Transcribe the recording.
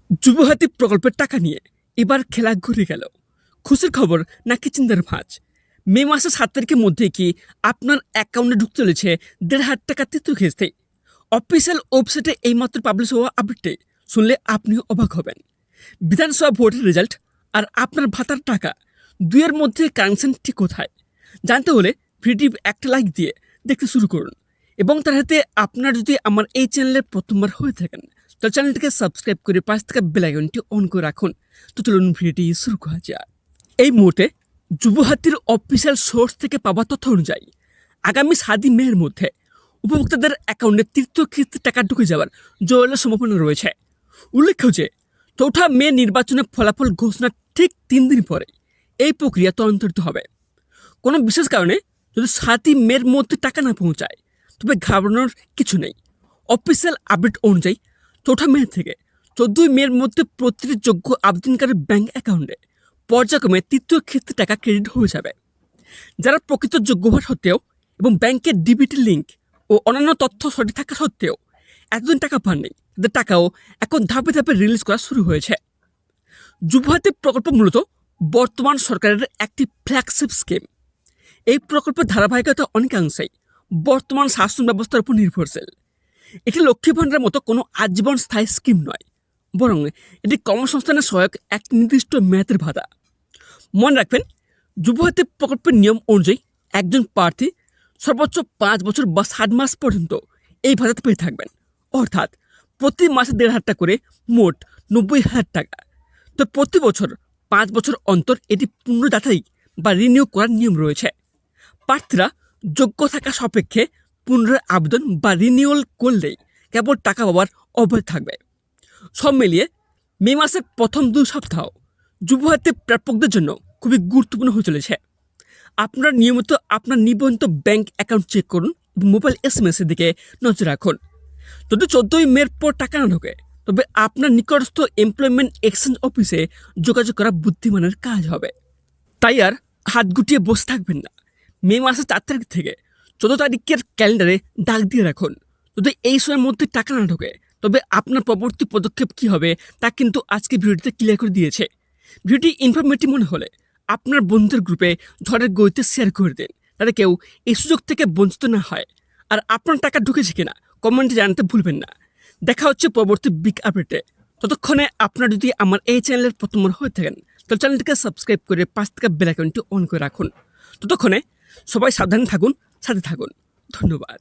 যুবহাতি প্রকল্পের টাকা নিয়ে এবার খেলা ঘুরে গেল। খুশির খবর নাকি চিন্তার ভাঁজ? মে মাসের 7 তারিখের মধ্যে কি আপনার অ্যাকাউন্টে ঢুকতে চলেছে 1,500 টাকা তৃতীয় কিস্তি? অফিসিয়াল ওয়েবসাইটে এইমাত্র পাবলিশ হওয়া আপডেটে শুনলে আপনিও অবাক হবেন। বিধানসভা ভোটের রেজাল্ট আর আপনার ভাতার টাকা, দুইয়ের মধ্যে কানেকশন ঠিক কোথায়? জানতে হলে ভিডিওটি একটা লাইক দিয়ে দেখতে শুরু করুন, এবং তার সাথে আপনার যদি আমার এই চ্যানেলের প্রথমবার হয়ে থাকেন তো চ্যানেলটিকে সাবস্ক্রাইব করে পাশ থেকে বেল আইকনটি অন করে রাখুন। তো চলুন ভিডিওটি শুরু করা যাক। এই মুহূর্তে যুবহাতির অফিসিয়াল সোর্স থেকে পাওয়া তথ্য অনুযায়ী আগামী 7 মের মধ্যে উপভোক্তাদের অ্যাকাউন্টে তৃতীয় কিস্তির টাকা ঢুকে যাওয়ার জোরালো সম্ভাবনা রয়েছে। উল্লেখ্য যে 4 মে নির্বাচনের ফলাফল ঘোষণার ঠিক 3 দিন পরে এই প্রক্রিয়া ত্বরান্বিত হবে। কোনো বিশেষ কারণে যদি 7 মের মধ্যে টাকা না পৌঁছায় তবে ঘাবড়ানোর কিছু নেই। অফিসিয়াল আপডেট অনুযায়ী 4 মে থেকে 14 মের মধ্যে প্রতিটি যোগ্য আবেদনকারীর ব্যাংক অ্যাকাউন্টে পর্যায়ক্রমে তৃতীয় কিস্তি টাকা ক্রেডিট হয়ে যাবে। যারা প্রকৃত যোগ্য হওয়া সত্ত্বেও এবং ব্যাংকের ডিবিটি লিঙ্ক ও অন্যান্য তথ্য সঠিক থাকা সত্ত্বেও এতদিন টাকা পাননি, তাদের টাকাও এখন ধাপে ধাপে রিলিজ করা শুরু হয়েছে। যুবহাতি প্রকল্প মূলত বর্তমান সরকারের একটি ফ্ল্যাগশিপ স্কিম। এই প্রকল্পের ধারাবাহিকতা অনেকাংশেই বর্তমান শাসন ব্যবস্থার উপর নির্ভরশীল। এটি লক্ষ্মী ভাণ্ডারের মতো কোনো আজীবন স্থায়ী স্কিম নয়, বরং এটি কর্মসংস্থানের সহায়ক এক নির্দিষ্ট মেয়াদের ভাতা। মনে রাখবেন, যুবহাতি প্রকল্পের নিয়ম অনুযায়ী একজন প্রার্থী সর্বোচ্চ 5 বছর বা 60 মাস পর্যন্ত এই ভাতাতে পেয়ে থাকবেন, অর্থাৎ প্রতি মাসে 1,500 টাকা করে, মোট 90,000 টাকা। তো প্রতি বছর 5 বছর অন্তর এটি পুনর্যাচাই বা রিনিউ করার নিয়ম রয়েছে। প্রার্থীরা যোগ্য থাকা সাপেক্ষে পুনরায় আবেদন বা রিনিউয়াল করলেই কেবল টাকা পাওয়ার অব্যাহত থাকবে। সব মিলিয়ে মে মাসের প্রথম 2 সপ্তাহ যুবহাতি প্রাপকদের জন্য খুবই গুরুত্বপূর্ণ হয়ে চলেছে। আপনারা নিয়মিত আপনার নিবন্ধিত ব্যাংক অ্যাকাউন্ট চেক করুন এবং মোবাইল SMS এর দিকে নজর রাখুন। যদি 14 মের পর টাকা না ঢোকে তবে আপনার নিকটস্থ এমপ্লয়মেন্ট এক্সচেঞ্জ অফিসে যোগাযোগ করা বুদ্ধিমানের কাজ হবে। তাই আর হাত গুটিয়ে বসে থাকবেন না। মে মাসের 4 তারিখ থেকে 14 তারিখের ক্যালেন্ডারে দাগ দিয়ে রাখুন। যদি এই সময়ের মধ্যে টাকা না ঢোকে তবে আপনার পরবর্তী পদক্ষেপ কী হবে তা কিন্তু আজকে ভিডিওটিতে ক্লিয়ার করে দিয়েছে। ভিডিওটি ইনফরমেটিভ মনে হলে আপনার বন্ধুদের গ্রুপে ঝড়ের গতিতে শেয়ার করে দিন, যাতে কেউ এই সুযোগ থেকে বঞ্চিত না হয়। আর আপনার টাকা ঢুকেছে কিনা কমেন্টে জানাতে ভুলবেন না। দেখা হচ্ছে পরবর্তী বিগ আপডেটে। ততক্ষণে আপনার যদি আমার এই চ্যানেলের প্রথমবার হয়ে থাকেন তাহলে চ্যানেলটিকে সাবস্ক্রাইব করে পাশ থেকে বেল আইকনটি অন করে রাখুন। ততক্ষণে সবাই সাবধানে থাকুন, সাথে থাকুন। ধন্যবাদ।